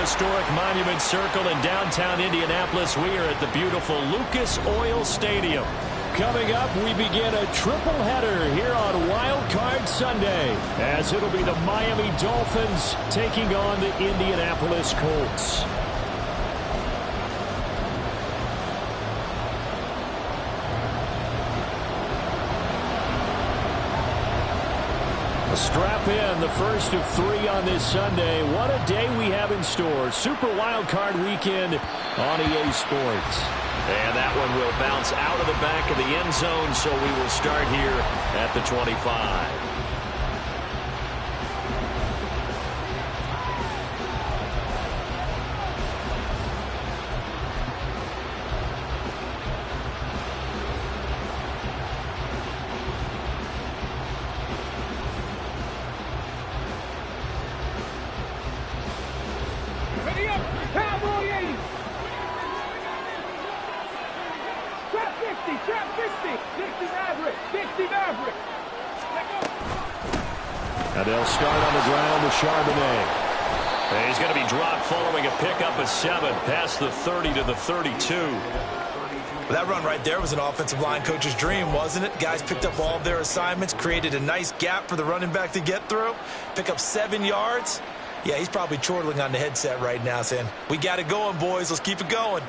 Historic Monument Circle in downtown Indianapolis. We are at the beautiful Lucas Oil Stadium. Coming up, we begin a triple header here on Wild Card Sunday, as it'll be the Miami Dolphins taking on the Indianapolis Colts. Strap in, the first of 3 on this Sunday. What a day we have in store. Super Wild Card Weekend on EA Sports. And that one will bounce out of the back of the end zone, so we will start here at the 25. And they'll start on the ground with Charbonnet. And he's going to be dropped following a pickup of 7 past the 30 to the 32. That run right there was an offensive line coach's dream, wasn't it? Guys picked up all of their assignments, created a nice gap for the running back to get through, pick up 7 yards. Yeah, he's probably chortling on the headset right now saying, we got it going, boys. Let's keep it going.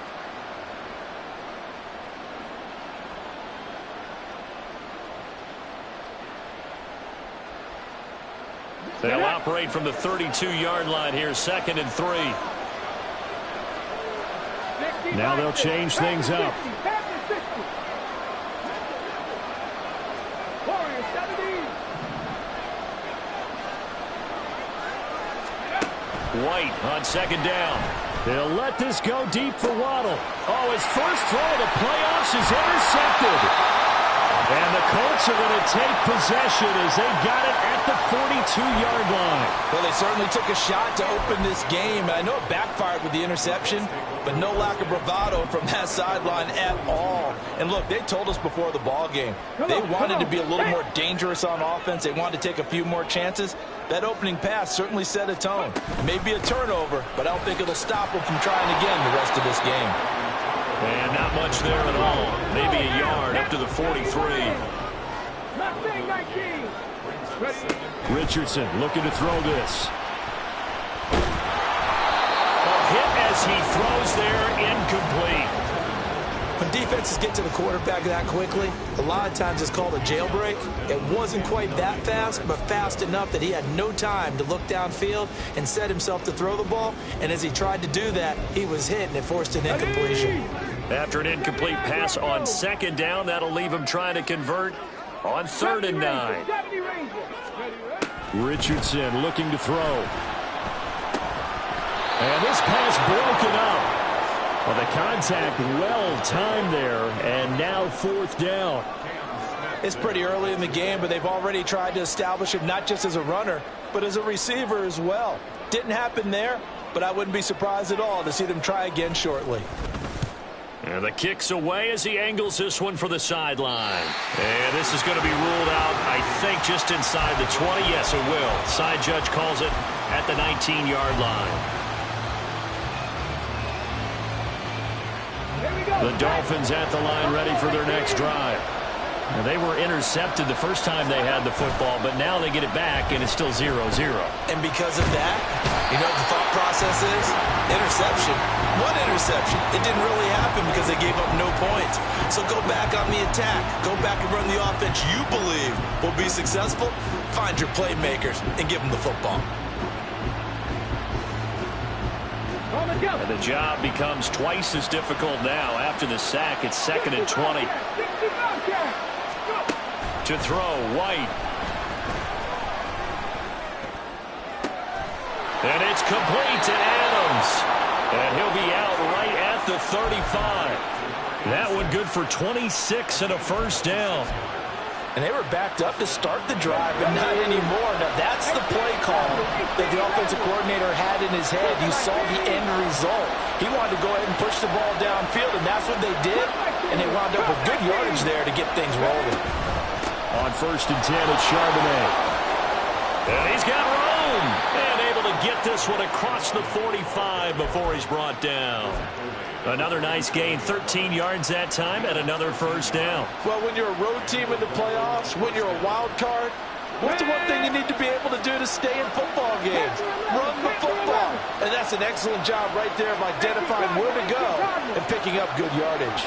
They'll operate from the 32-yard line here, 2nd and 3. Now they'll change things up. White on 2nd down. They'll let this go deep for Waddle. Oh, his first throw of the playoffs is intercepted. And the Colts are going to take possession as they got it at the 42-yard line. Well, they certainly took a shot to open this game. I know it backfired with the interception, but no lack of bravado from that sideline at all. And look, they told us before the ball game, they wanted to be a little more dangerous on offense. They wanted to take a few more chances. That opening pass certainly set a tone. Maybe a turnover, but I don't think it'll stop them from trying again the rest of this game. And not much there at all. Maybe a yard up to the 43. Richardson looking to throw this. A hit as he throws there, incomplete. When defenses get to the quarterback that quickly, a lot of times it's called a jailbreak. It wasn't quite that fast, but fast enough that he had no time to look downfield and set himself to throw the ball. And as he tried to do that, he was hit, and it forced an incompletion. After an incomplete pass on 2nd down, that'll leave him trying to convert on 3rd and 9. Richardson looking to throw. And this pass broken up. Well, the contact well-timed there, and now 4th down. It's pretty early in the game, but they've already tried to establish him not just as a runner, but as a receiver as well. Didn't happen there, but I wouldn't be surprised at all to see them try again shortly. And the kick's away as he angles this one for the sideline. And this is going to be ruled out, I think, just inside the 20. Yes, it will. Side judge calls it at the 19-yard line. The Dolphins at the line ready for their next drive. Now, they were intercepted the first time they had the football, but now they get it back, and it's still 0-0. And because of that, you know what the thought process is? Interception. One interception. It didn't really happen because they gave up no points. So go back on the attack. Go back and run the offense you believe will be successful. Find your playmakers and give them the football. And the job becomes twice as difficult now. After the sack, it's 2nd and 20. To throw, White. And it's complete to Adams. And he'll be out right at the 35. That one good for 26 and a first down. And they were backed up to start the drive, but not anymore. Now, that's the play call that the offensive coordinator had in his head. You saw the end result. He wanted to go ahead and push the ball downfield, and that's what they did. And they wound up with good yardage there to get things rolling. On 1st and 10, it's Charbonnet. And he's got room. boom! And able to get this one across the 45 before he's brought down. Another nice gain, 13 yards that time, and another first down. Well, when you're a road team in the playoffs, when you're a wild card, what's the one thing you need to be able to do to stay in football games? Run the football. And that's an excellent job right there of identifying where to go and picking up good yardage.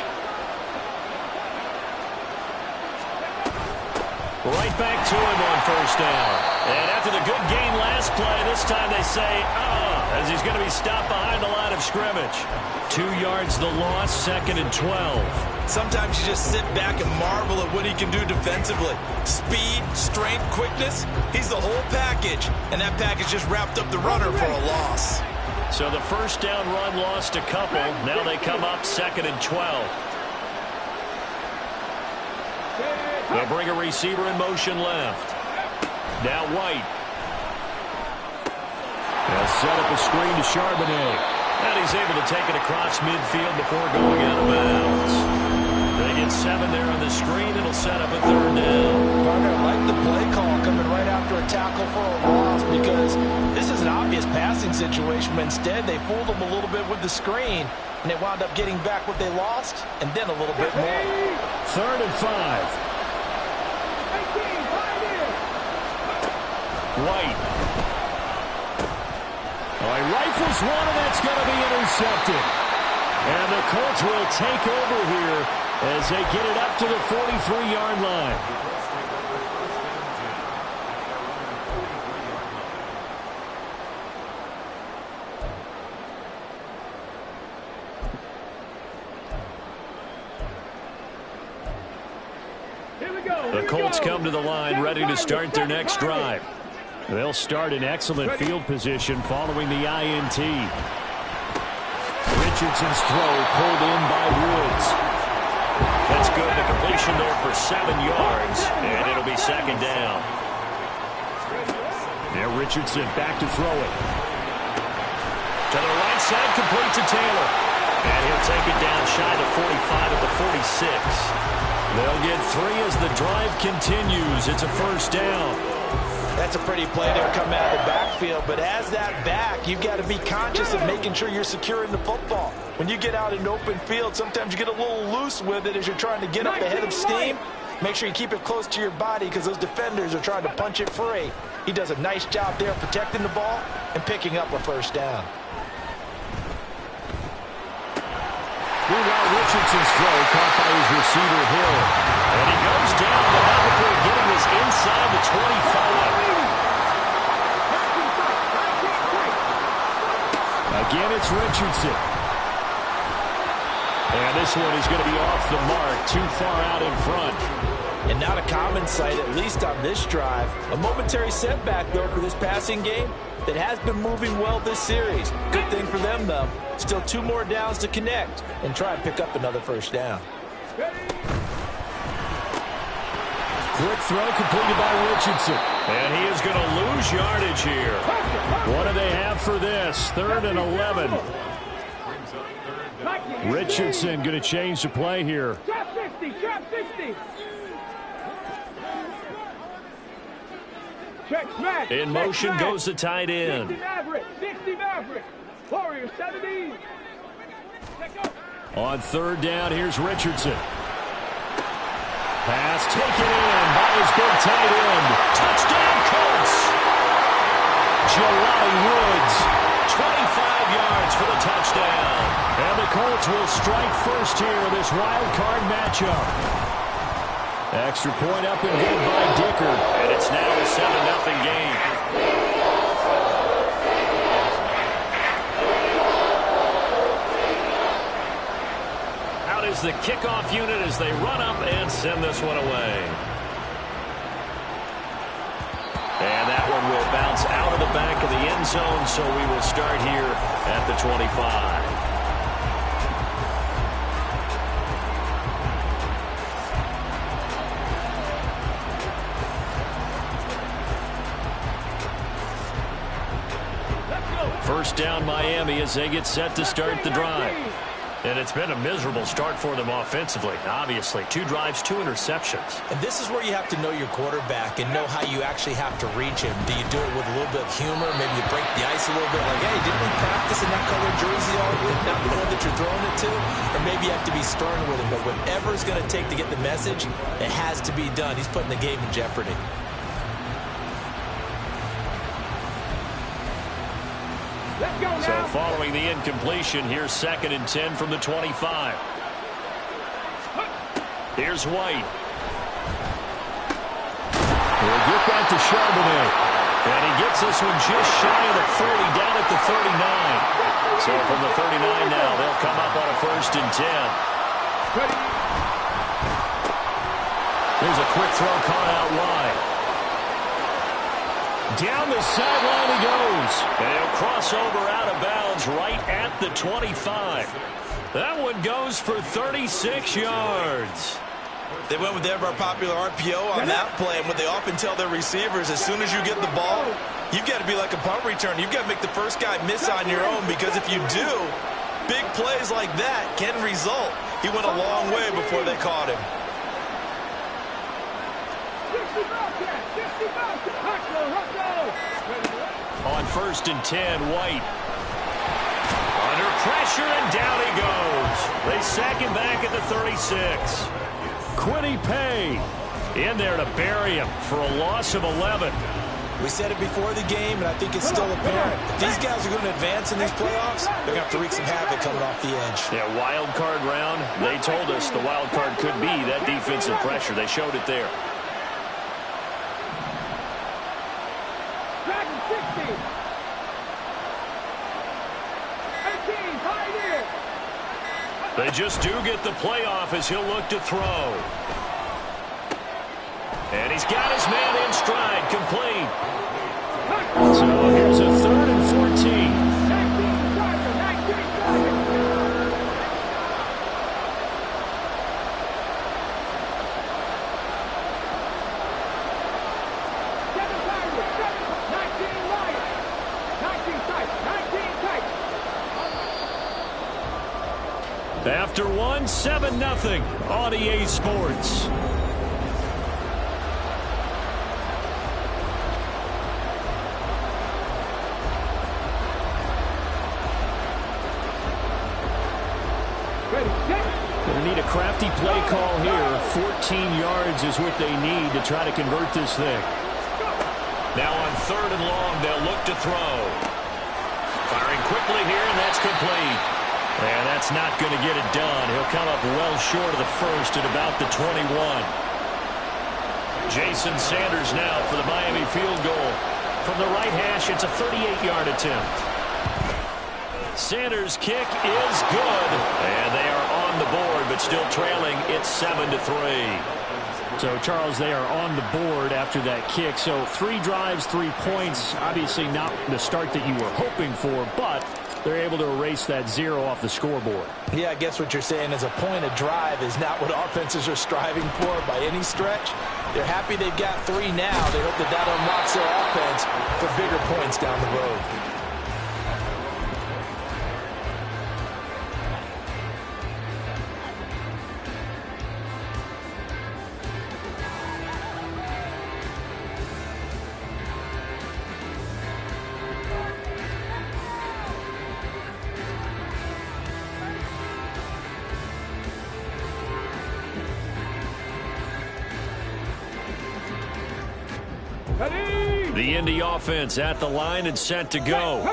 Right back to him on first down. And after the good gain last play, this time they say, as he's going to be stopped behind the line of scrimmage. 2 yards the loss, 2nd and 12. Sometimes you just sit back and marvel at what he can do defensively. Speed, strength, quickness, he's the whole package. And that package just wrapped up the runner for a loss. So the first down run lost a couple. Now they come up 2nd and 12. They'll bring a receiver in motion left. Now White. They'll set up a screen to Charbonnet. And he's able to take it across midfield before going out of bounds. They get 7 there on the screen. It'll set up a 3rd down. Partner, I like the play call coming right after a tackle for a loss because this is an obvious passing situation. But instead, they fooled them a little bit with the screen. And they wound up getting back what they lost and then a little bit more. 3rd and 5. White. He rifles one, and that's going to be intercepted. And the Colts will take over here as they get it up to the 43-yard line. The Colts come to the line ready to start their next drive. They'll start in excellent field position following the INT. Richardson's throw pulled in by Woods. That's good. The completion there for 7 yards, and it'll be 2nd down. Now Richardson back to throw it. To the right side, complete to Taylor. And he'll take it down shy of 45 at the 46. They'll get 3 as the drive continues. It's a first down. That's a pretty play there coming out of the backfield, but as that back, you've got to be conscious of making sure you're securing the football. When you get out in open field, sometimes you get a little loose with it as you're trying to get up the head of steam. Make sure you keep it close to your body because those defenders are trying to punch it free. He does a nice job there protecting the ball and picking up a first down. Meanwhile, Richardson's throw caught by his receiver Hill. And he goes down, but not before getting this inside the 25. Again, it's Richardson. And this one is going to be off the mark, too far out in front. And not a common sight, at least on this drive. A momentary setback, though, for this passing game that has been moving well this series. Good thing for them, though. Still 2 more downs to connect and try and pick up another first down. Quick throw completed by Richardson. And he is going to lose yardage here. What do they have for this? 3rd and 11. Richardson going to change the play here. Trap 60, trap 60. Check smash. In motion goes the tight end. 60 Maverick. Warriors 70. On 3rd down, here's Richardson. Pass taken in by his big tight end. Touchdown Colts. Jelani Woods, 25 yards for the touchdown. And the Colts will strike first here in this wild card matchup. Extra point up and good by Dicker. And it's now a 7-0 game. Out is the kickoff unit as they run up and send this one away. And that one will bounce out of the back of the end zone, so we will start here at the 25. First down Miami as they get set to start the drive. And it's been a miserable start for them offensively, obviously. 2 drives, 2 interceptions. And this is where you have to know your quarterback and know how you actually have to reach him. Do you do it with a little bit of humor? Maybe you break the ice a little bit, like, hey, didn't we practice in that colored jersey all week, not the one that you're throwing it to? Or maybe you have to be stern with him. But whatever it's going to take to get the message, it has to be done. He's putting the game in jeopardy. Let's go now. So following the incompletion, here's 2nd and 10 from the 25. Here's White. We'll get that to Charbonnet. And he gets this one just shy of the 40, down at the 39. So from the 39 now, they'll come up on a 1st and 10. Here's a quick throw caught out wide. Down the sideline he goes. And he'll cross over out of bounds right at the 25. That one goes for 36 yards. They went with their popular RPO on that play, and what they often tell their receivers, as soon as you get the ball, you've got to be like a punt return. You've got to make the first guy miss on your own, because if you do, big plays like that can result. He went a long way before they caught him. On 1st and 10, White. Under pressure, and down he goes. They sack him back at the 36. Quiddy Pay in there to bury him for a loss of 11. We said it before the game, and I think it's still apparent. If these guys are going to advance in these playoffs, they're going to have to wreak some havoc coming off the edge. Yeah, wild card round. They told us the wild card could be that defensive pressure. They showed it there. They just do get the playoff as he'll look to throw. And he's got his man in stride, complete. So here's a 3rd and 14. After one, 7-0 on EA Sports. They need a crafty play call here. 14 yards is what they need to try to convert this thing. Now on 3rd and long, they'll look to throw. Firing quickly here, and that's complete. And that's not going to get it done. He'll come up well short of the 1st at about the 21. Jason Sanders now for the Miami field goal. From the right hash, it's a 38-yard attempt. Sanders' kick is good. And they are on the board, but still trailing. It's 7-3. So, Charles, they are on the board after that kick. So 3 drives, 3 points. Obviously not the start that you were hoping for, but they're able to erase that 0 off the scoreboard. Yeah, I guess what you're saying is a point of drive is not what offenses are striving for by any stretch. They're happy they've got 3 now. They hope that that unlocks their offense for bigger points down the road. The Indy offense at the line and set to go.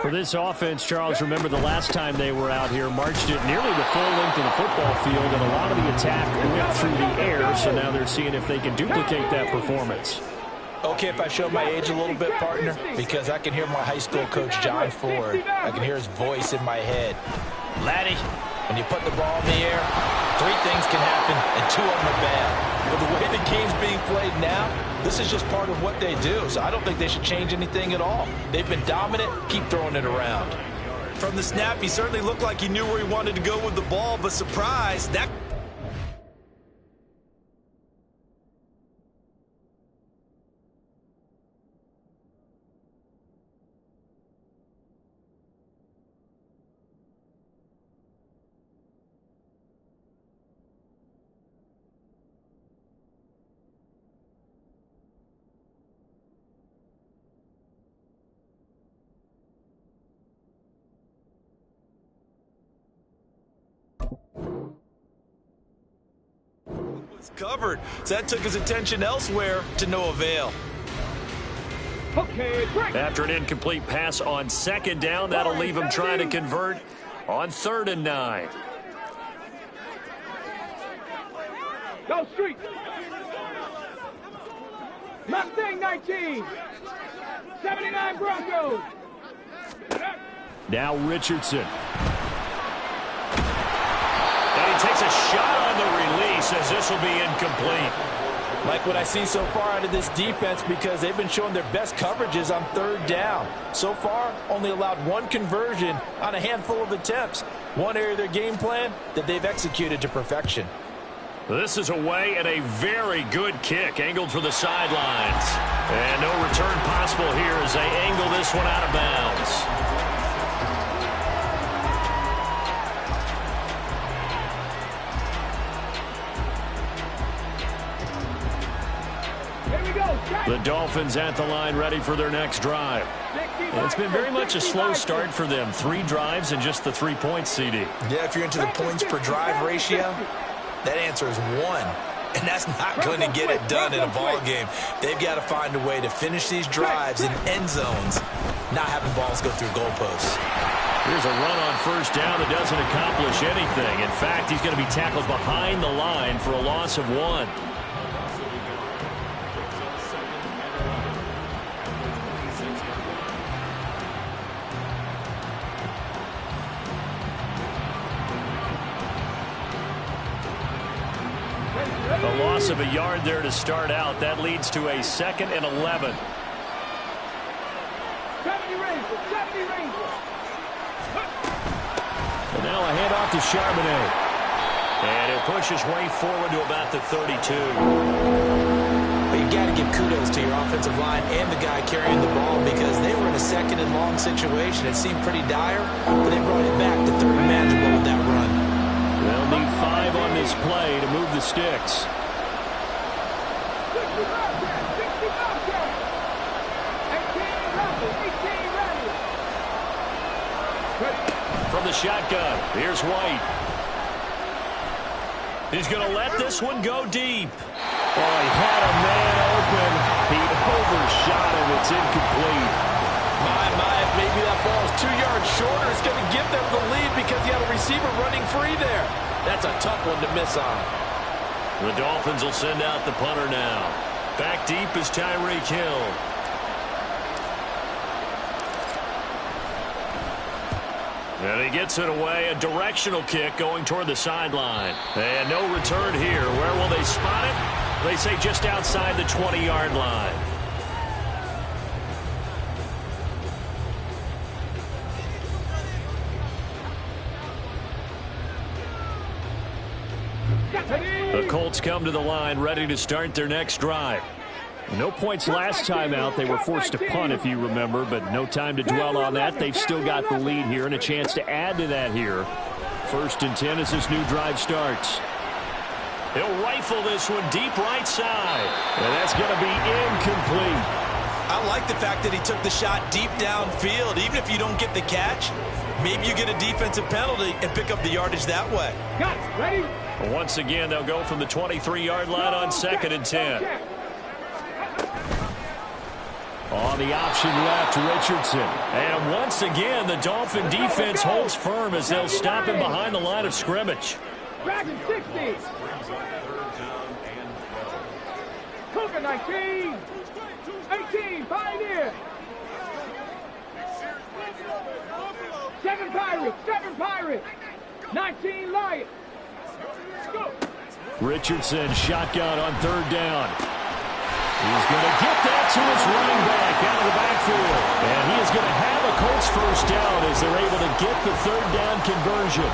For this offense, Charles, remember the last time they were out here, marched it nearly the full length of the football field, and a lot of the attack went through the air, so now they're seeing if they can duplicate that performance. Okay, if I show my age a little bit, partner, because I can hear my high school coach, John Ford. I can hear his voice in my head. Laddie, when you put the ball in the air, 3 things can happen, and 2 of them are bad. But the way the game's being played now, this is just part of what they do, so I don't think they should change anything at all. They've been dominant. Keep throwing it around. From the snap, he certainly looked like he knew where he wanted to go with the ball, but surprise, that Covered, so that took his attention elsewhere to no avail. Okay, break. After an incomplete pass on second down, that'll leave him trying to convert on 3rd and 9. Go street. Mustang 19. 79 Broncos. Now Richardson. And he takes a shot on the release as this will be incomplete. Like what I see so far out of this defense, because they've been showing their best coverages on 3rd down. So far, only allowed 1 conversion on a handful of attempts. One area of their game plan that they've executed to perfection. This is away and a very good kick angled for the sidelines. And no return possible here as they angle this one out of bounds. The Dolphins at the line ready for their next drive. It's been very much a slow start for them. 3 drives and just the 3 points, CD. Yeah, if you're into the points per drive ratio, that answer is 1. And that's not going to get it done in a ball game. They've got to find a way to finish these drives in end zones, not having balls go through goalposts. Here's a run on 1st down that doesn't accomplish anything. In fact, he's going to be tackled behind the line for a loss of 1. A loss of a yard there to start out. That leads to a 2nd and 11. 70 Rangers, 70 Rangers. And now a handoff to Charbonnet. And he'll push his way forward to about the 32. But you got to give kudos to your offensive line and the guy carrying the ball, because they were in a 2nd and long situation. It seemed pretty dire, but they brought it back to 3rd and manageable with that run. They'll need 5 on this play to move the sticks. From the shotgun, here's White. He's going to let this one go deep. Oh, he had a man open. He overshot him. It's incomplete. My, maybe that ball is 2 yards shorter. It's going to give them the lead because he had a receiver running free there. That's a tough one to miss on. The Dolphins will send out the punter now. Back deep is Tyreek Hill. And he gets it away, a directional kick going toward the sideline. And no return here. Where will they spot it? They say just outside the 20-yard line. The Colts come to the line ready to start their next drive. No points last time out. They were forced to punt, if you remember, but no time to dwell on that. They've still got the lead here and a chance to add to that here. 1st and 10 as this new drive starts. He'll rifle this one deep right side. And that's going to be incomplete. I like the fact that he took the shot deep downfield. Even if you don't get the catch, maybe you get a defensive penalty and pick up the yardage that way. Got it. Ready? Once again, they'll go from the 23-yard line on 2nd and 10. On the option left, Richardson. And once again, the Dolphin defense holds firm as they'll stop him behind the line of scrimmage. Dragon 60. Cougar 19. 18, Pioneer. 7 Pirates, 7 Pirates. 19 Lions. Go. Richardson shotgun on 3rd down. He's going to get that to his running back out of the backfield. And he is going to have a Colts 1st down as they're able to get the 3rd down conversion.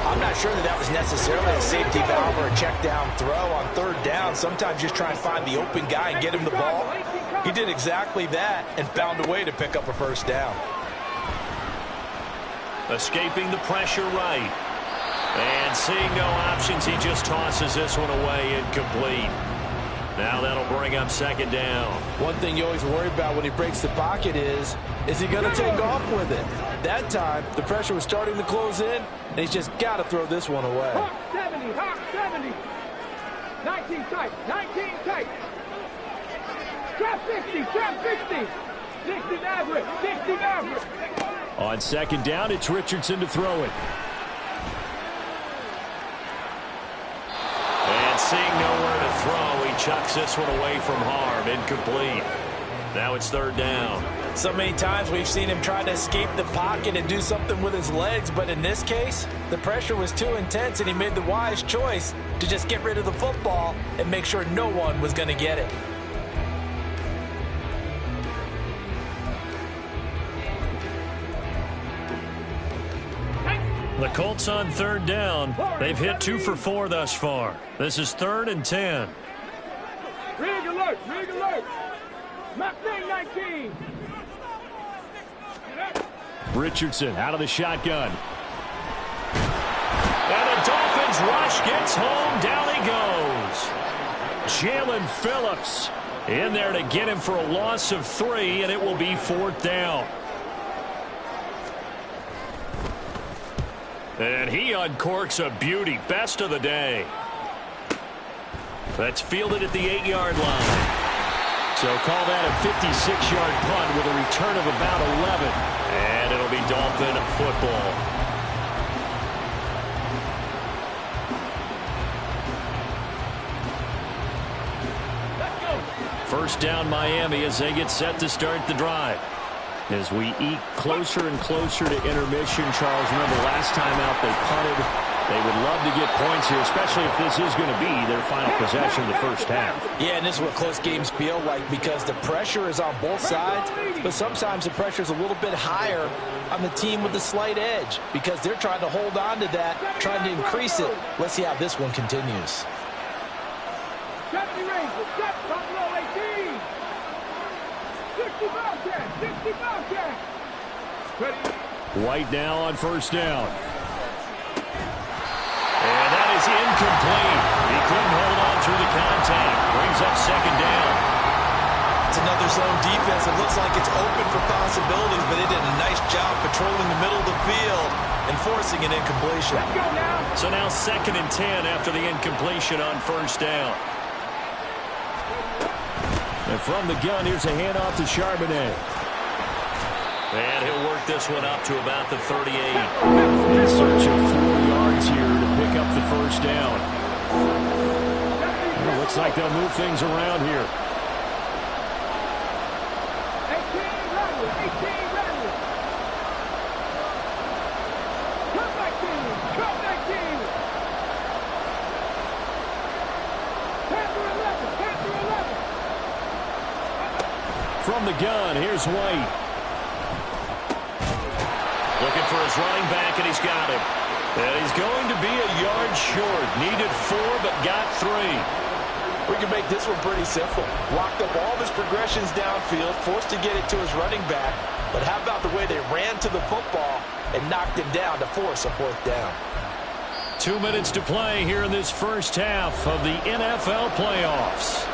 I'm not sure that was necessarily a safety valve or a check down throw on 3rd down. Sometimes just try and find the open guy and get him the ball. He did exactly that and found a way to pick up a 1st down. Escaping the pressure right. And seeing no options, he just tosses this one away incomplete. Now that'll bring up 2nd down. One thing you always worry about when he breaks the pocket is he going to take off with it? That time, the pressure was starting to close in, and he's just got to throw this one away. Hawk 70, Hawk 70. 19 tight. 19 tight. Trap 60. Trap 60. 60 average. 60 average. On second down, it's Richardson to throw it. And seeing nowhere to throw, he chucks this one away from harm. Incomplete. Now it's third down. So many times we've seen him try to escape the pocket and do something with his legs, but in this case, the pressure was too intense and he made the wise choice to just get rid of the football and make sure no one was going to get it. The Colts on third down. They've hit 2 for 4 thus far. This is 3rd and 10. Rig alert. Rig alert. Mach 19. Richardson out of the shotgun. And the Dolphins rush gets home. Down he goes. Jalen Phillips in there to get him for a loss of 3, and it will be 4th down. And he uncorks a beauty. Best of the day. That's fielded at the 8-yard line. So call that a 56-yard punt with a return of about 11. And it'll be Dolphin football. First down Miami as they get set to start the drive. As we eke closer and closer to intermission, Charles, remember last time out they punted. They would love to get points here, especially if this is going to be their final possession of the first half. Yeah, and this is what close games feel like because the pressure is on both sides, but sometimes the pressure is a little bit higher on the team with the slight edge because they're trying to hold on to that, trying to increase it. Let's see how this one continues. White now on first down. And that is incomplete. He couldn't hold on through the contact. Brings up second down. It's another zone defense. It looks like it's open for possibilities, but they did a nice job patrolling the middle of the field and forcing an incompletion. So now 2nd and 10 after the incompletion on first down. And from the gun, here's a handoff to Charbonnet. And he'll work this one up to about the 38. In search of 4 yards here to pick up the first down. Well, looks like they'll move things around here. 18 ready. 18 ready. Come 19. Come 19. 10 through 11. 10 through 11. From the gun, here's White. Looking for his running back, and he's got him. And he's going to be a yard short. Needed 4, but got 3. We can make this one pretty simple. Blocked up all of his progressions downfield, forced to get it to his running back. But how about the way they ran to the football and knocked him down to force a 4th down? 2 minutes to play here in this first half of the NFL playoffs.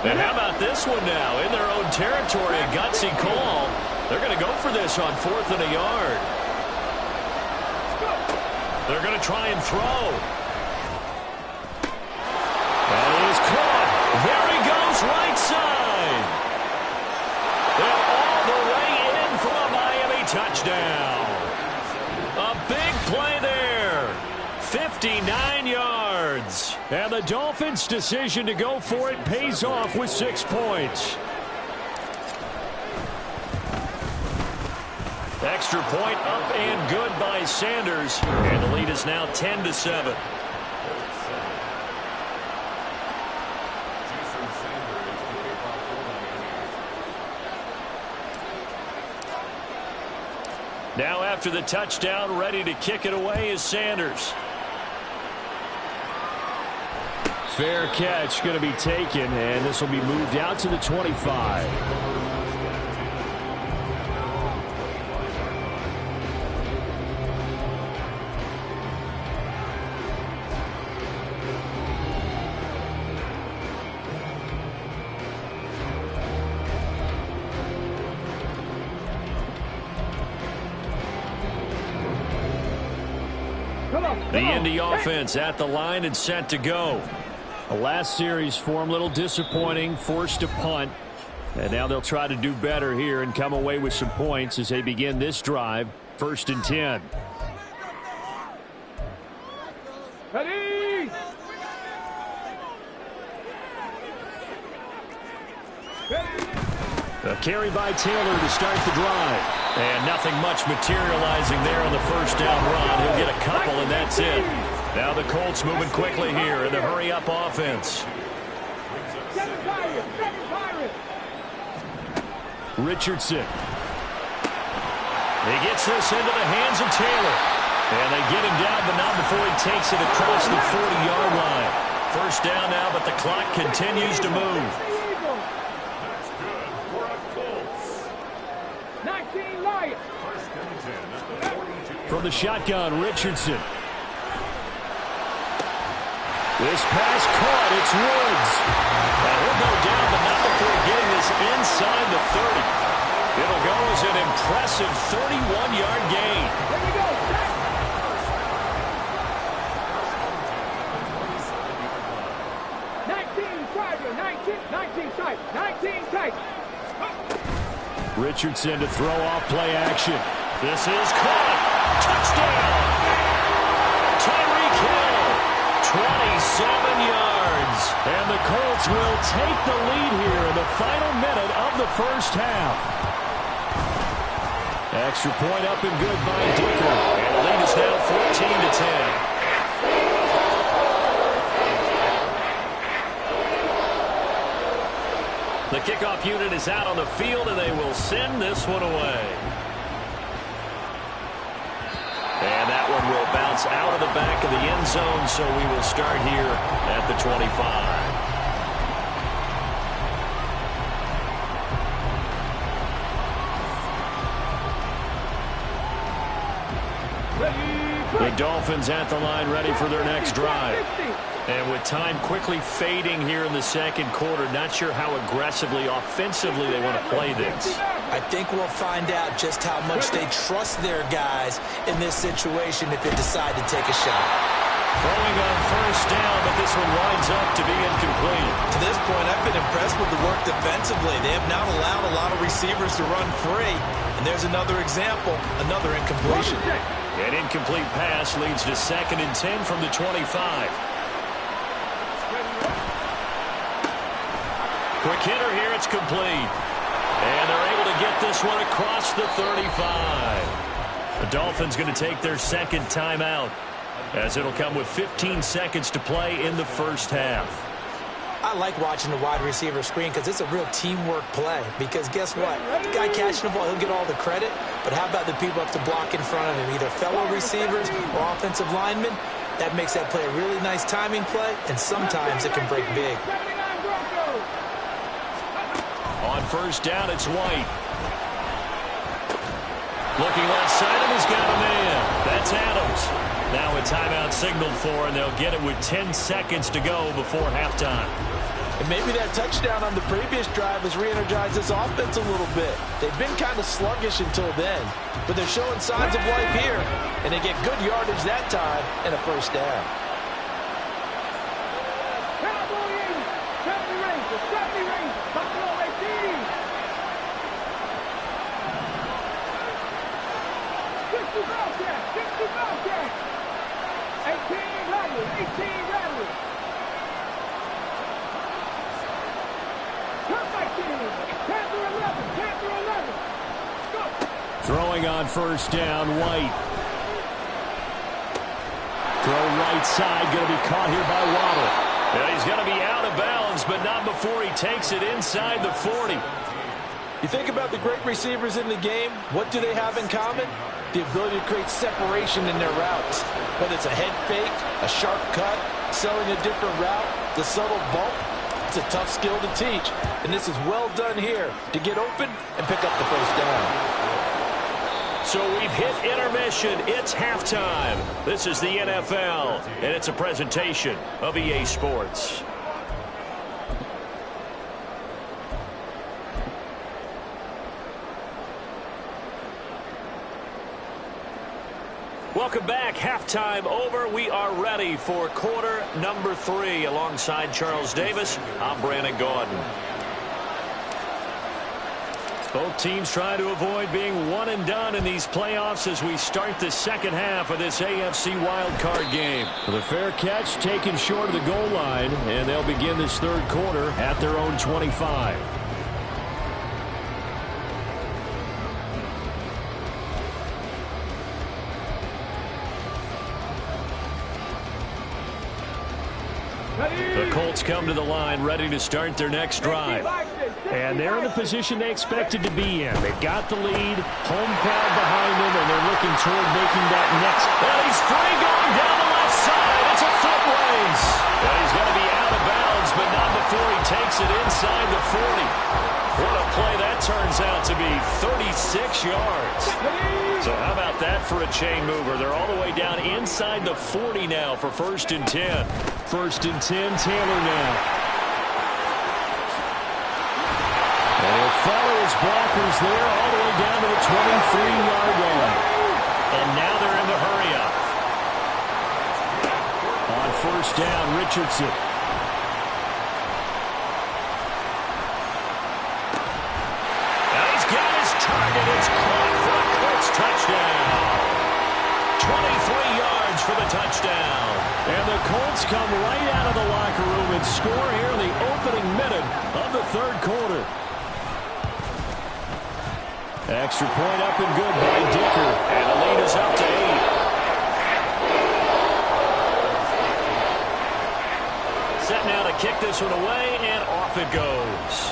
And how about this one now? In their own territory, a gutsy call. They're going to go for this on 4th and a yard. They're going to try and throw. And it is caught. There he goes, right side. They're all the way in for a Miami touchdown. A big play there. 59 yards. And the Dolphins' decision to go for it pays off with 6 points. Extra point up and good by Sanders. And the lead is now 10-7. Now after the touchdown, ready to kick it away is Sanders. Fair catch going to be taken, and this will be moved out to the 25. The Indy offense at the line and set to go. The last series for them, a little disappointing, forced to punt. And now they'll try to do better here and come away with some points as they begin this drive. 1st and 10. Ready? A carry by Taylor to start the drive. And nothing much materializing there on the first down run. He'll get a couple, and that's it. Now the Colts moving quickly here in the hurry-up offense. Richardson. He gets this into the hands of Taylor. And they get him down, but not before he takes it across the 40-yard line. First down now, but the clock continues to move. 19 Lions. From the shotgun, Richardson. This pass caught. It's Woods. And he'll go down, but not before getting this inside the 30. It'll go as an impressive 31-yard gain. Here we go. 19 tight. Richardson to throw off play action. This is caught. Touchdown. Tyreek Hill. 27 yards. And the Colts will take the lead here in the final minute of the first half. Extra point up and good by Dicker. And the lead is now 14-10. The kickoff unit is out on the field, and they will send this one away. And that one will bounce out of the back of the end zone, so we will start here at the 25. The Dolphins at the line, ready for their next drive. And with time quickly fading here in the second quarter, not sure how aggressively, offensively they want to play this. I think we'll find out just how much they trust their guys in this situation if they decide to take a shot. Throwing on first down, but this one winds up to be incomplete. To this point, I've been impressed with the work defensively. They have not allowed a lot of receivers to run free. And there's another example, another incompletion. An incomplete pass leads to 2nd and 10 from the 25. Quick hitter here, it's complete. And they're able to get this one across the 35. The Dolphins going to take their second timeout, as it'll come with 15 seconds to play in the first half. I like watching the wide receiver screen because it's a real teamwork play. Because guess what? The guy catching the ball, he'll get all the credit. But how about the people up to block in front of him, either fellow receivers or offensive linemen? That makes that play a really nice timing play, and sometimes it can break big. On first down, it's White. Looking left side, and he's got a man. That's Adams. Now a timeout signaled for, and they'll get it with 10 seconds to go before halftime. And maybe that touchdown on the previous drive has re-energized this offense a little bit. They've been kind of sluggish until then, but they're showing signs of life here, and they get good yardage that time and a first down. Throwing on first down, White. Throw right side, going to be caught here by Waddle. And he's going to be out of bounds, but not before he takes it inside the 40. You think about the great receivers in the game, what do they have in common? The ability to create separation in their routes. Whether it's a head fake, a sharp cut, selling a different route, the subtle bump, it's a tough skill to teach. And this is well done here to get open and pick up the first down. So we've hit intermission. It's halftime. This is the NFL, and it's a presentation of EA Sports. Welcome back. Halftime over. We are ready for quarter number 3. Alongside Charles Davis, I'm Brandon Gaudin. Both teams trying to avoid being one and done in these playoffs as we start the second half of this AFC wildcard game. The fair catch taken short of the goal line, and they'll begin this third quarter at their own 25. The Colts come to the line ready to start their next drive. And they're in the position they expected to be in. They've got the lead, home crowd behind them, and they're looking toward making that next. And he's free going down the left side. It's a foot race. And he's going to be out of bounds, but not before he takes it inside the 40. What a play that turns out to be, 36 yards. So how about that for a chain mover? They're all the way down inside the 40 now for 1st and 10. 1st and 10, Taylor now. And he'll follow his blockers there all the way down to the 23-yard line. And now they're in the hurry-up. On 1st down, Richardson. Target is caught for a Colts touchdown. 23 yards for the touchdown. And the Colts come right out of the locker room and score here in the opening minute of the third quarter. Extra point up and good by Dicker. And the lead is up to 8. Set now to kick this one away, and off it goes.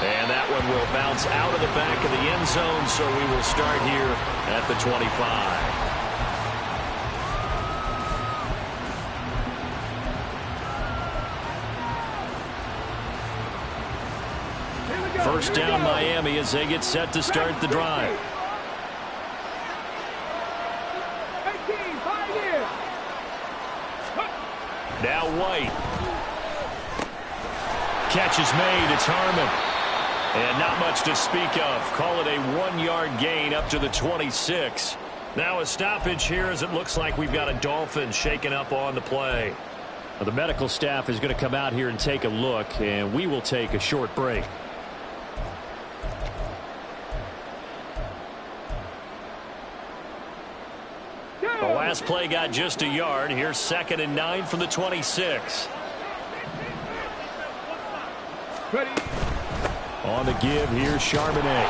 And that one will bounce out of the back of the end zone, so we will start here at the 25. First down, Miami, as they get set to start the drive. Now White. Catch is made. It's Harmon. And not much to speak of. Call it a 1-yard gain up to the 26. Now a stoppage here as it looks like we've got a Dolphin shaken up on the play. Well, the medical staff is going to come out here and take a look, and we will take a short break. The last play got just a yard. Here's 2nd and 9 from the 26. Ready. On the give, here's Charbonnet.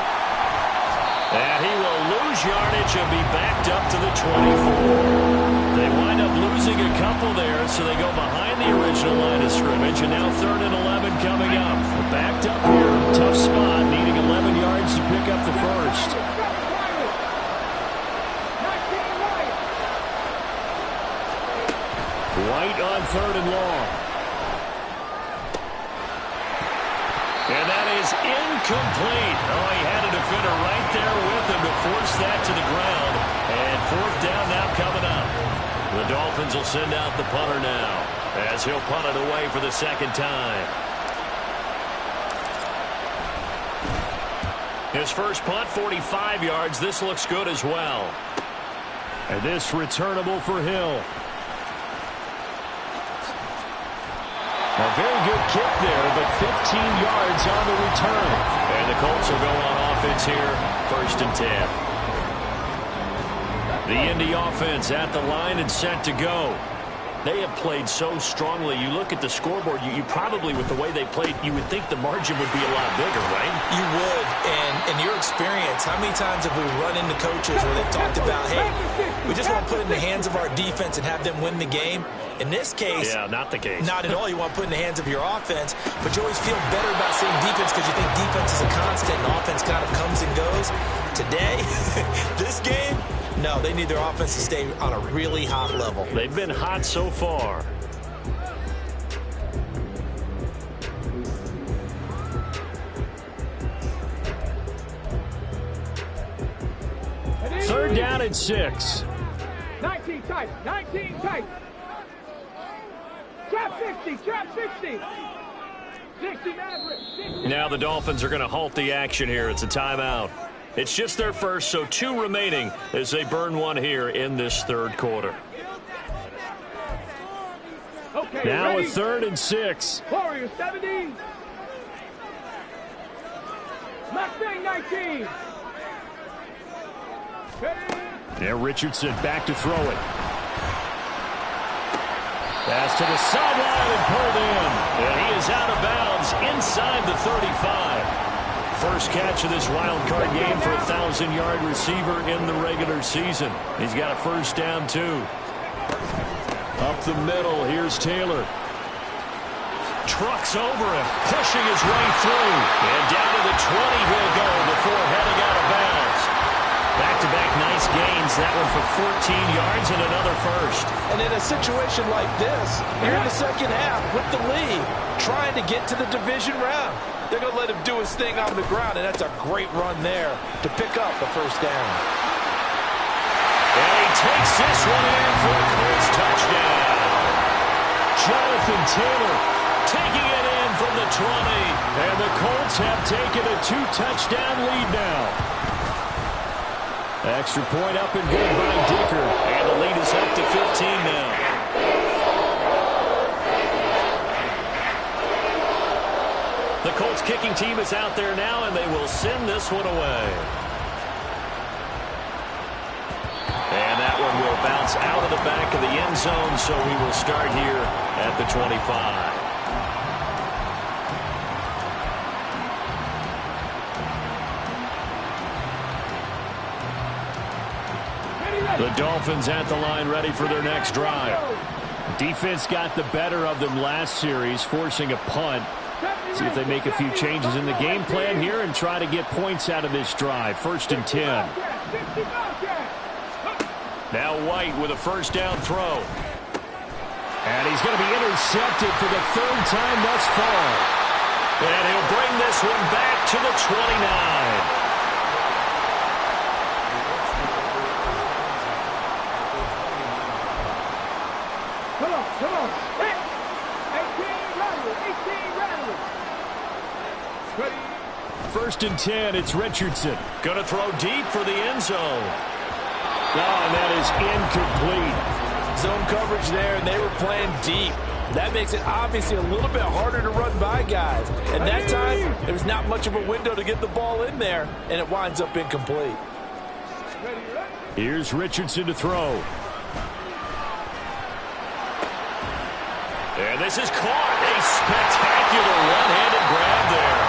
And he will lose yardage and be backed up to the 24. They wind up losing a couple there, so they go behind the original line of scrimmage, and now 3rd and 11 coming up. Backed up here, tough spot, needing 11 yards to pick up the first. White on 3rd and long. And that is incomplete. Oh, he had a defender right there with him to force that to the ground. And 4th down now coming up. The Dolphins will send out the punter now as he'll punt it away for the 2nd time. His first punt, 45 yards. This looks good as well. And this returnable for Hill. A very good kick there, but 15 yards on the return. And the Colts will go on offense here, 1st and 10. The Indy offense at the line and set to go. They have played so strongly. You look at the scoreboard, you probably, with the way they played, you would think the margin would be a lot bigger, right? You would. And in your experience, how many times have we run into coaches where they've talked about, hey, we just want to put it in the hands of our defense and have them win the game? In this case, yeah, not the case. Not at all. You want to put it in the hands of your offense, but you always feel better about saying defense because you think defense is a constant and offense kind of comes and goes. Today, this game, no, they need their offense to stay on a really hot level. They've been hot so far. Third down and 6. 19 tight, 19 tight. Trap 60, trap 60. 60 Maverick. 60. Now the Dolphins are going to halt the action here. It's a timeout. It's just their first, so 2 remaining as they burn one here in this third quarter. Okay, Now ready? a 3rd and 6. Warriors 70. Mustang 19. Now Richardson back to throw it. Pass to the sideline and pulled in. And he is out of bounds inside the 35. First catch of this wild card game for a 1,000-yard receiver in the regular season. He's got a first down, too. Up the middle, here's Taylor. Trucks over him, pushing his way through. And down to the 20 he'll go before heading out of bounds. Back-to-back nice gains. That one for 14 yards and another first. And in a situation like this, you're in the second half with the lead, trying to get to the division round. They're going to let him do his thing on the ground, and that's a great run there to pick up a first down. And he takes this one in for a Colts touchdown. Jonathan Taylor taking it in from the 20. And the Colts have taken a 2-touchdown lead now. Extra point up and good by Dicker. And the lead is up to 15 now. The Colts kicking team is out there now, and they will send this one away. And that one will bounce out of the back of the end zone, so we will start here at the 25. The Dolphins at the line, ready for their next drive. Defense got the better of them last series, forcing a punt. See if they make a few changes in the game plan here and try to get points out of this drive. 1st and 10. Now White with a first down throw. And he's going to be intercepted for the 3rd time thus far. And he'll bring this one back to the 29. Come on. 18 Rattlers. Ready? 1st and 10, it's Richardson. Going to throw deep for the end zone. Oh, and that is incomplete. Zone coverage there, and they were playing deep. That makes it obviously a little bit harder to run by guys. And that time, there's not much of a window to get the ball in there, and it winds up incomplete. Here's Richardson to throw. And this is caught. A spectacular one-handed grab there.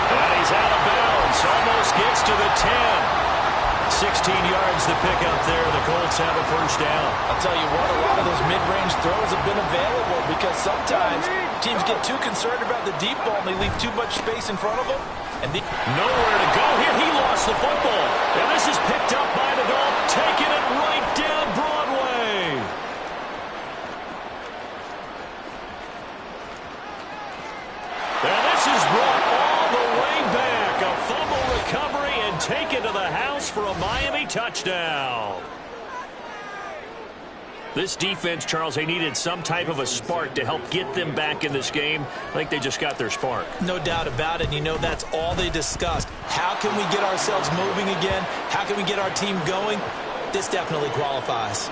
And he's out of bounds. Almost gets to the 10. 16 yards to pick up there. The Colts have a first down. I'll tell you what, a lot of those mid-range throws have been available because sometimes teams get too concerned about the deep ball and they leave too much space in front of them. And nowhere to go here. He lost the football. And this is picked up by the Dolphins, taking it right down Broadway. And this is brought all the way back. A fumble recovery and taken to the house for a Miami touchdown. This defense, Charles, they needed some type of a spark to help get them back in this game. I think they just got their spark. No doubt about it. You know, that's all they discussed. How can we get ourselves moving again? How can we get our team going? This definitely qualifies.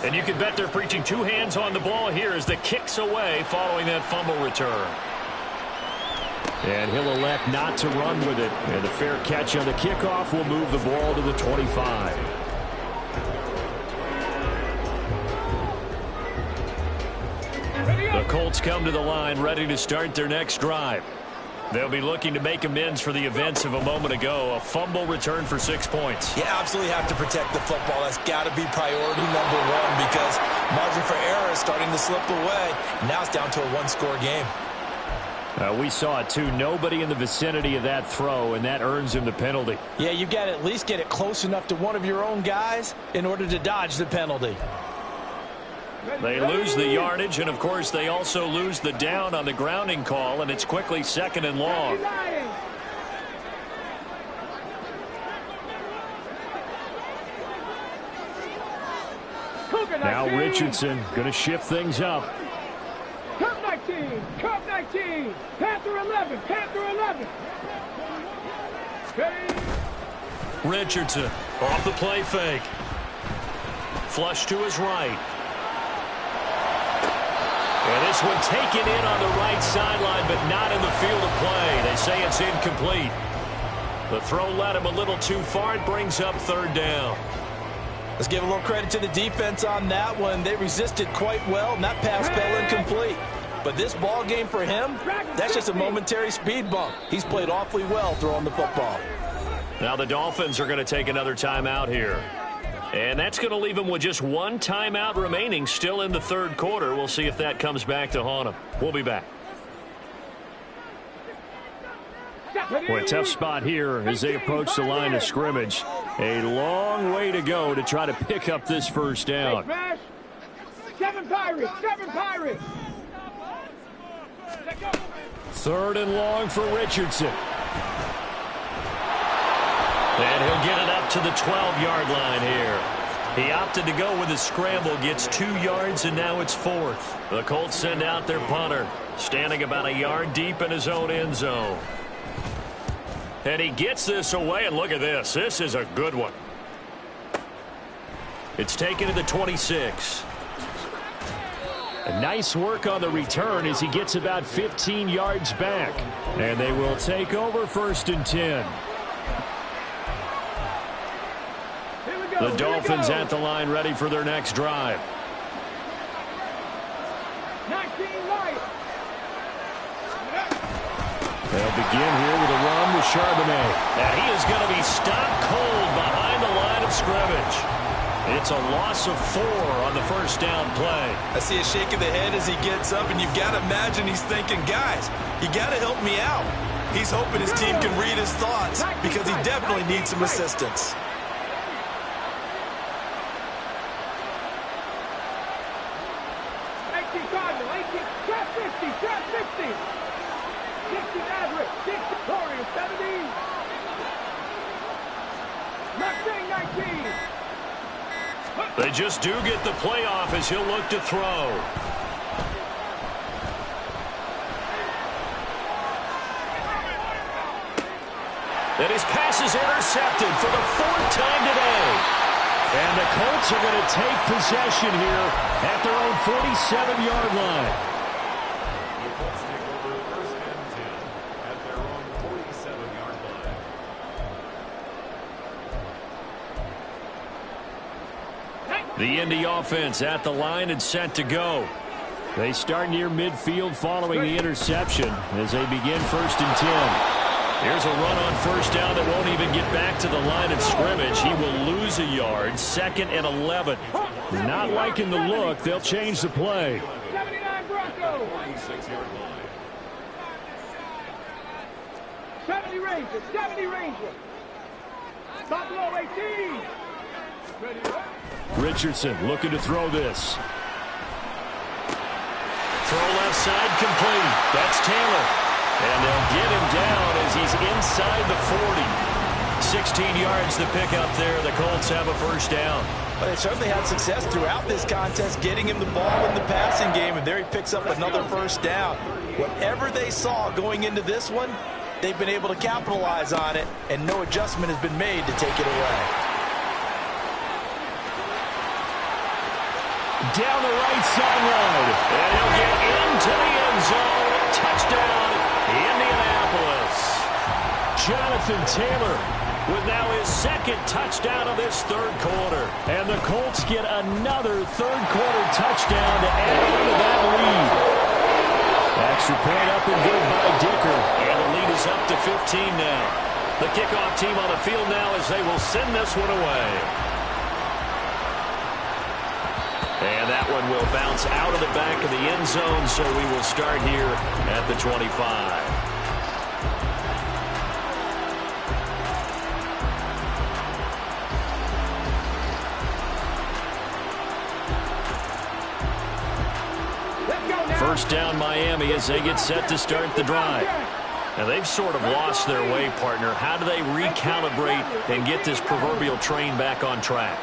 And you can bet they're preaching 2 hands on the ball here as the kick's away following that fumble return. And he'll elect not to run with it. And the fair catch on the kickoff will move the ball to the 25. The Colts come to the line ready to start their next drive. They'll be looking to make amends for the events of a moment ago. A fumble return for 6 points. You absolutely have to protect the football. That's got to be priority number one because margin for error is starting to slip away. Now it's down to a 1-score game. We saw it, too. Nobody in the vicinity of that throw, and that earns him the penalty. Yeah, you got to at least get it close enough to one of your own guys in order to dodge the penalty. They lose the yardage, and, of course, they also lose the down on the grounding call, and it's quickly 2nd and long. Now Richardson going to shift things up. Cub 19. Panther 11. Panther 11. Richardson off the play fake. Flush to his right. And this one taken in on the right sideline, but not in the field of play. They say it's incomplete. The throw led him a little too far. It brings up third down. Let's give a little credit to the defense on that one. They resisted quite well, and that pass fell incomplete. But this ball game for him, that's just a momentary speed bump. He's played awfully well throwing the football. Now the Dolphins are going to take another timeout here. And that's going to leave them with just one timeout remaining still in the third quarter. We'll see if that comes back to haunt them. We'll be back. Boy, a tough spot here as they approach the line of scrimmage. A long way to go to try to pick up this first down. 7 Pirates. 7 Pirates. Third and long for Richardson. And he'll get it up to the 12-yard line here. He opted to go with a scramble, gets 2 yards, and now it's fourth. The Colts send out their punter, standing about a yard deep in his own end zone. And he gets this away, and look at this. This is a good one. It's taken to the 26. A nice work on the return as he gets about 15 yards back. And they will take over first and 10. The Dolphins at the line ready for their next drive. 19 light. They'll begin here with a run with Charbonnet. And he is going to be stopped cold behind the line of scrimmage. It's a loss of 4 on the first down play. I see a shake of the head as he gets up, and you've got to imagine he's thinking, guys, you got to help me out. He's hoping his team can read his thoughts because he definitely needs some assistance. Trap 50, trap 60. 60 average, 60 Corey, 70. Mustang 19. They just do get the playoff as he'll look to throw. And his pass is intercepted for the 4th time today. And the Colts are going to take possession here at their own 47-yard line. The Colts take over first and 10 at their own 47-yard line. The Indy offense at the line and set to go. They start near midfield following the interception as they begin first and 10. Here's a run on first down that won't even get back to the line of scrimmage. He will lose a yard. 2nd and 11. Not liking the look. They'll change the play. 79 Broncos. 26-yard line. 70 Rangers. 70 Rangers. Buffalo 18. Richardson looking to throw this. Throw left side complete. That's Taylor. And they'll get him down as he's inside the 40. 16 yards to pick up there. The Colts have a first down. But they certainly had success throughout this contest, getting him the ball in the passing game, and there he picks up another first down. Whatever they saw going into this one, they've been able to capitalize on it, and no adjustment has been made to take it away. Down the right sideline. And he'll get into the end zone. Touchdown, Indianapolis. Jonathan Taylor with now his 2nd touchdown of this third quarter. And the Colts get another third quarter touchdown to add on to that lead. Extra point up and good by Dicker. And the lead is up to 15 now. The kickoff team on the field now as they will send this one away. And that one will bounce out of the back of the end zone, so we will start here at the 25. First down Miami as they get set to start the drive. Now they've sort of lost their way, partner. How do they recalibrate and get this proverbial train back on track?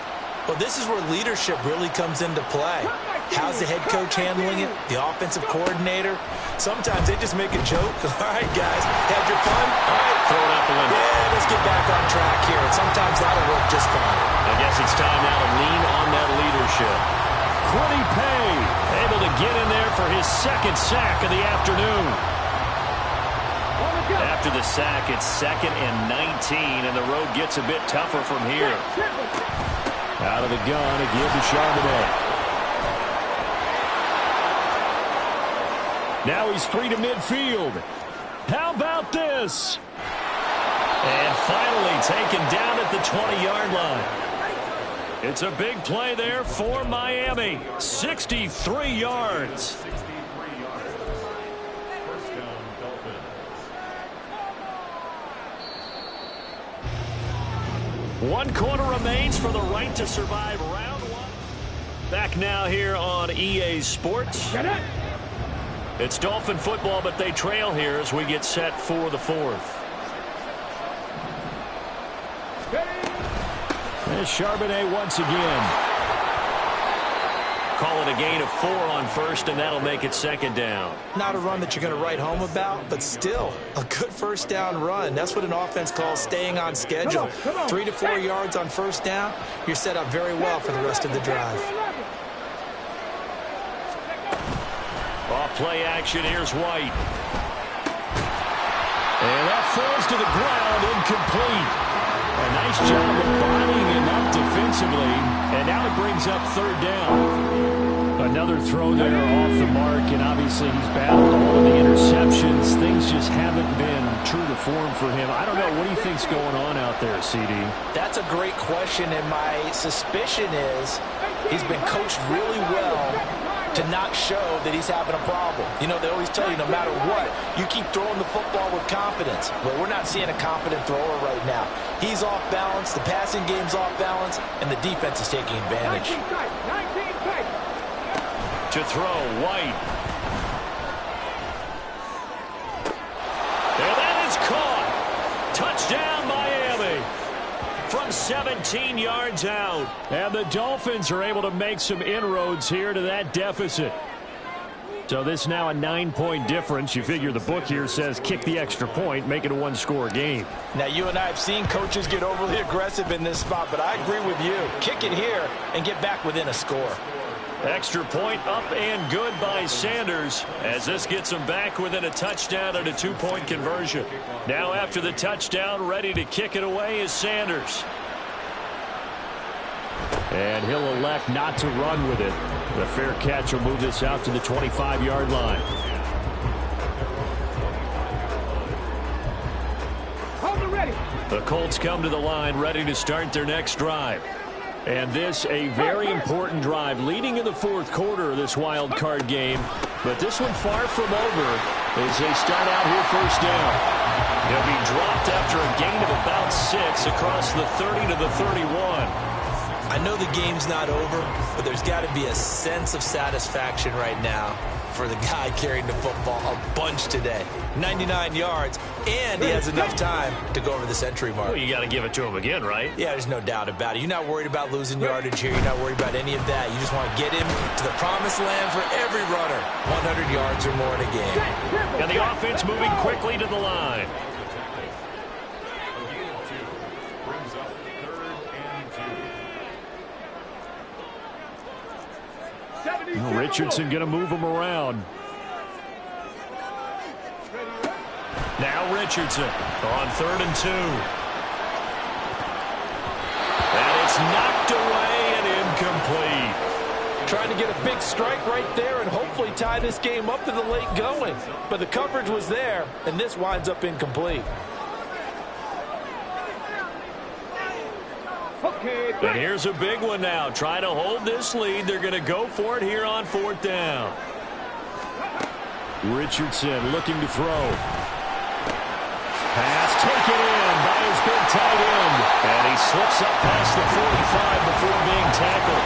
Well, this is where leadership really comes into play. How's the head coach handling it? The offensive coordinator? Sometimes they just make a joke. All right, guys, had your fun? All right. Throw it out the window. Yeah, let's get back on track here. And sometimes that'll work just fine. I guess it's time now to lean on that leadership. Quiddy Pay able to get in there for his second sack of the afternoon. After the sack, it's 2nd and 19, and the road gets a bit tougher from here. Out of the gun, again to Charbonnet. Now he's free to midfield. How about this? And finally taken down at the 20-yard line. It's a big play there for Miami. 63 yards. 63 yards. First down, Dolphins. 1 quarter remains for the right to survive round 1. Back now here on EA Sports. It's Dolphin football, but they trail here as we get set for the 4th. There's Charbonnet once again. Call it a gain of 4 on first, and that'll make it 2nd down. Not a run that you're going to write home about, but still a good first down run. That's what an offense calls staying on schedule. 3 to 4 yards on first down, you're set up very well for the rest of the drive. Off play action, here's White. And that falls to the ground, incomplete. A nice job of bodying him up defensively, and now it brings up 3rd down. Another throw there off the mark, and obviously he's battled all of the interceptions. Things just haven't been true to form for him. I don't know. What do you think's going on out there, CD? That's a great question, and my suspicion is he's been coached really well to not show that he's having a problem. You know, they always tell you no matter what, you keep throwing the football with confidence. But we're not seeing a confident thrower right now. He's off balance, the passing game's off balance, and the defense is taking advantage. 19 tight. To throw, White. And that is caught. Touchdown, Miami. From 17 yards out. And the Dolphins are able to make some inroads here to that deficit. So this now a 9-point difference. You figure the book here says kick the extra point, make it a 1-score game. Now, you and I have seen coaches get overly aggressive in this spot, but I agree with you. Kick it here and get back within a score. Extra point up and good by Sanders as this gets him back within a touchdown and a 2-point conversion. Now after the touchdown, ready to kick it away is Sanders. And he'll elect not to run with it. The fair catch will move this out to the 25-yard line. Hold it ready. The Colts come to the line ready to start their next drive. And this a very important drive leading in the 4th quarter of this wild card game. But this one far from over as they start out here first down. They'll be dropped after a gain of about 6 across the 30 to the 31. I know the game's not over, but there's got to be a sense of satisfaction right now for the guy carrying the football a bunch today. 99 yards, and he has enough time to go over the century mark. Well, you got to give it to him again, right? Yeah, there's no doubt about it. You're not worried about losing yardage here. You're not worried about any of that. You just want to get him to the promised land for every runner. 100 yards or more in a game. And the offense moving quickly to the line. Brings up 3rd and 2. Richardson going to move him around. Now Richardson on 3rd and 2. And it's knocked away and incomplete. Trying to get a big strike right there and hopefully tie this game up in the late going. But the coverage was there, and this winds up incomplete. And here's a big one now. Trying to hold this lead. They're going to go for it here on 4th down. Richardson looking to throw. Pass taken in by his big tight end. And he slips up past the 45 before being tackled.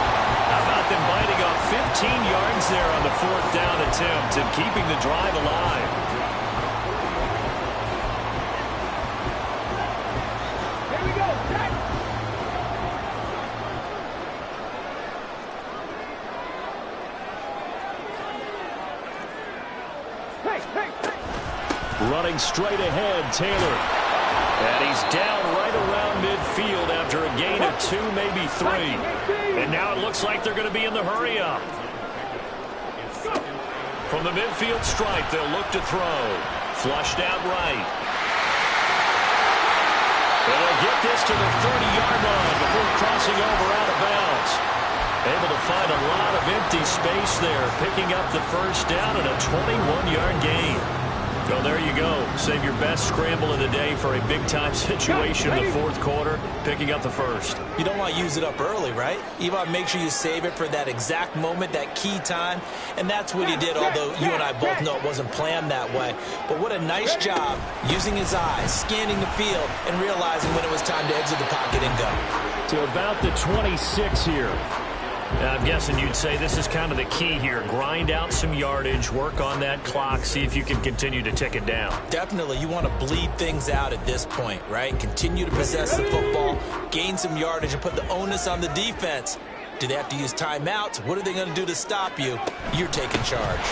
How about them biting off 15 yards there on the 4th down attempt and keeping the drive alive? Here we go. Jack. Running straight ahead, Taylor. And he's down right around midfield after a gain of 2, maybe 3. And now it looks like they're going to be in the hurry-up. From the midfield stripe, they'll look to throw. Flushed out right. And they'll get this to the 30-yard line before crossing over out of bounds. Able to find a lot of empty space there, picking up the first down and a 21-yard gain. So there you go. Save your best scramble of the day for a big-time situation in the fourth quarter, picking up the first. You don't want to use it up early, right? You want to make sure you save it for that exact moment, that key time. And that's what he did, although you and I both know it wasn't planned that way. But what a nice job using his eyes, scanning the field, and realizing when it was time to exit the pocket and go. To about the 26 here. I'm guessing you'd say this is kind of the key here. Grind out some yardage, work on that clock, see if you can continue to tick it down. Definitely. You want to bleed things out at this point, right? Continue to possess the football, gain some yardage, and put the onus on the defense. Do they have to use timeouts? What are they going to do to stop you? You're taking charge.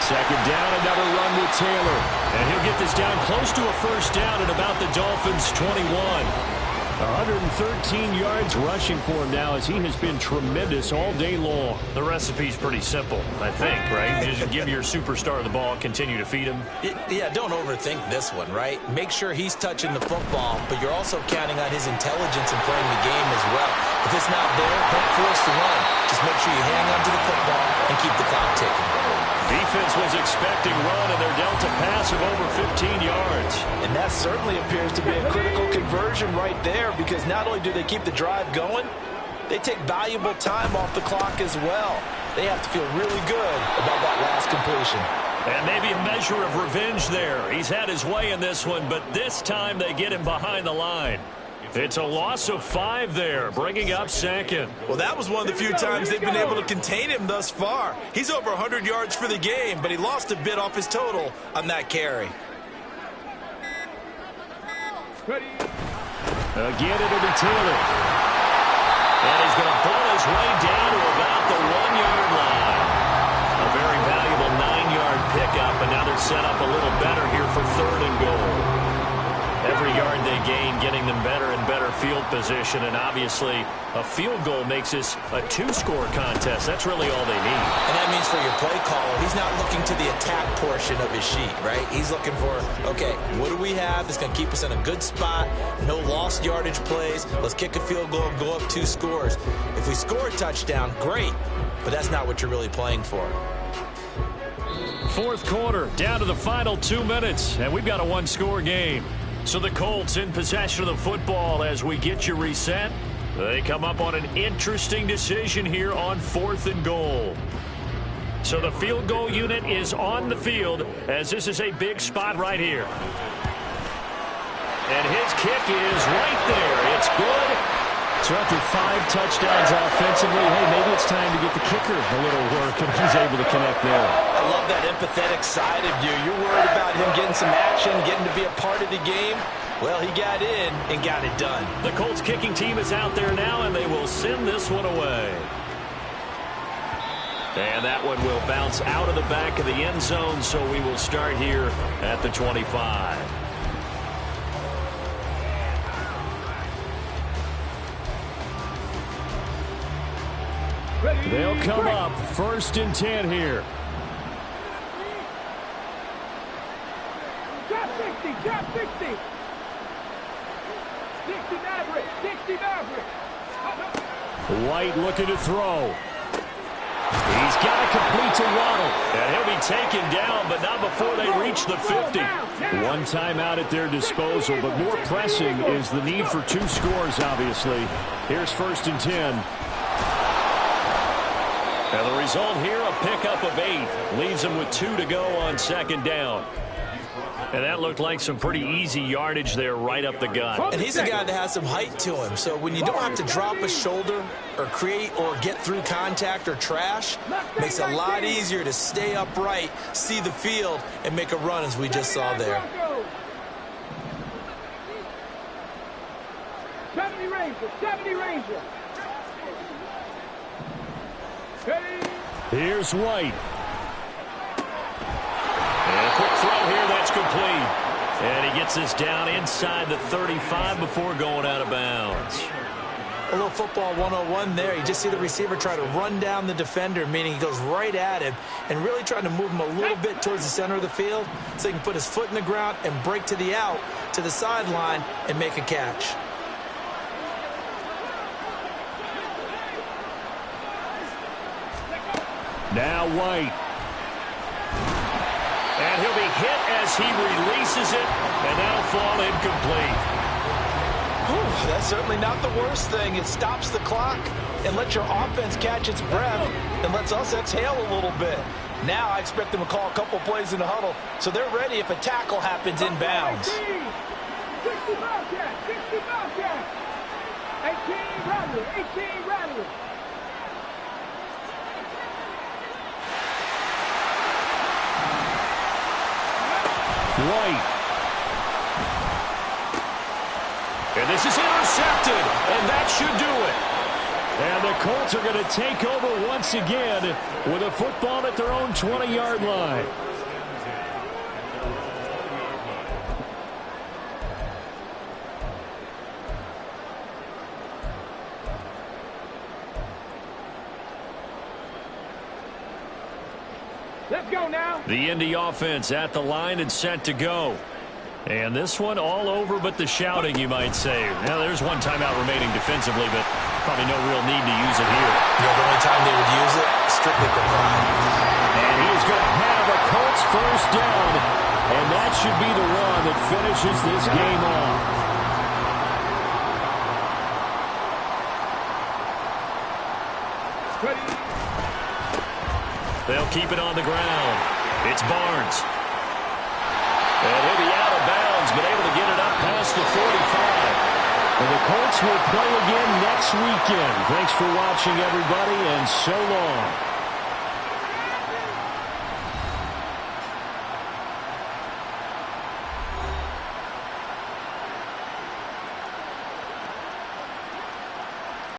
Second down, another run with Taylor. And he'll get this down close to a first down at about the Dolphins' 21. 113 yards rushing for him now as he has been tremendous all day long. The recipe's pretty simple, I think, right? You just give your superstar the ball, continue to feed him. Yeah, don't overthink this one, right? Make sure he's touching the football, but you're also counting on his intelligence in playing the game as well. If it's not there, don't force the run. Just make sure you hang on to the football and keep the clock ticking. Defense was expecting run, and they're dealt a pass of over 15 yards. And that certainly appears to be a critical conversion right there, because not only do they keep the drive going, they take valuable time off the clock as well. They have to feel really good about that last completion. And maybe a measure of revenge there. He's had his way in this one, but this time they get him behind the line. It's a loss of 5 there, bringing up second. Well, that was one of the few times they've been able to contain him thus far. He's over 100 yards for the game, but he lost a bit off his total on that carry. Again, it'll be Taylor. And he's going to pull his way down to about the 1-yard line. A very valuable 9-yard pickup, and now they're set up a little better here for 3rd and goal. Every yard they gain, getting them better and better field position, and obviously a field goal makes this a 2-score contest. That's really all they need. And that means for your play caller, he's not looking to the attack portion of his sheet, right? He's looking for, okay, what do we have that's going to keep us in a good spot? No lost yardage plays. Let's kick a field goal and go up 2 scores. If we score a touchdown, great, but that's not what you're really playing for. Fourth quarter, down to the final 2 minutes, and we've got a 1-score game. So the Colts in possession of the football as we get you reset. They come up on an interesting decision here on 4th and goal. So the field goal unit is on the field as this is a big spot right here. And his kick is right there. It's good. So after 5 touchdowns offensively, hey, maybe it's time to get the kicker a little work, and he's able to connect there. I love that empathetic side of you. You're worried about him getting some action, getting to be a part of the game. Well, he got in and got it done. The Colts kicking team is out there now, and they will send this one away. And that one will bounce out of the back of the end zone, so we will start here at the 25. They'll come up 1st and 10 here. Drop 60, drop 60. 60 Maverick, 60 Maverick. White looking to throw. He's got to complete to Waddle. And he'll be taken down, but not before they reach the 50. 1 timeout at their disposal, but more pressing is the need for 2 scores, obviously. Here's 1st and 10. And the result here, a pickup of 8. Leaves them with 2 to go on 2nd down. And that looked like some pretty easy yardage there right up the gut. And he's a guy that has some height to him. So when you don't have to drop a shoulder or create or get through contact or trash, makes it a lot easier to stay upright, see the field, and make a run as we just saw there. 70 Ranger, 70 Ranger. Here's White. And a quick throw here, that's complete. And he gets us down inside the 35 before going out of bounds. A little football 101 there. You just see the receiver try to run down the defender, meaning he goes right at him and really trying to move him a little bit towards the center of the field so he can put his foot in the ground and break to the out, to the sideline, and make a catch. Now White. And he'll be hit as he releases it, and that'll fall incomplete. Whew, that's certainly not the worst thing. It stops the clock and lets your offense catch its breath and lets us exhale a little bit. Now I expect them to call a couple plays in the huddle so they're ready if a tackle happens inbounds. 60 Bobcats, 60 Bobcats. 18 Rattlers, 18 Rattlers. White. And this is intercepted, and that should do it. And the Colts are going to take over once again with a football at their own 20-yard line. Let's go now. The Indy offense at the line and set to go. And this one all over but the shouting, you might say. Now, there's one timeout remaining defensively, but probably no real need to use it here. You know, the only time they would use it, strictly for pride. And he's going to have a Colts first down, and that should be the one that finishes this game off. They'll keep it on the ground. It's Barnes. And he'll be out of bounds, but able to get it up past the 45. And the Colts will play again next weekend. Thanks for watching, everybody, and so long.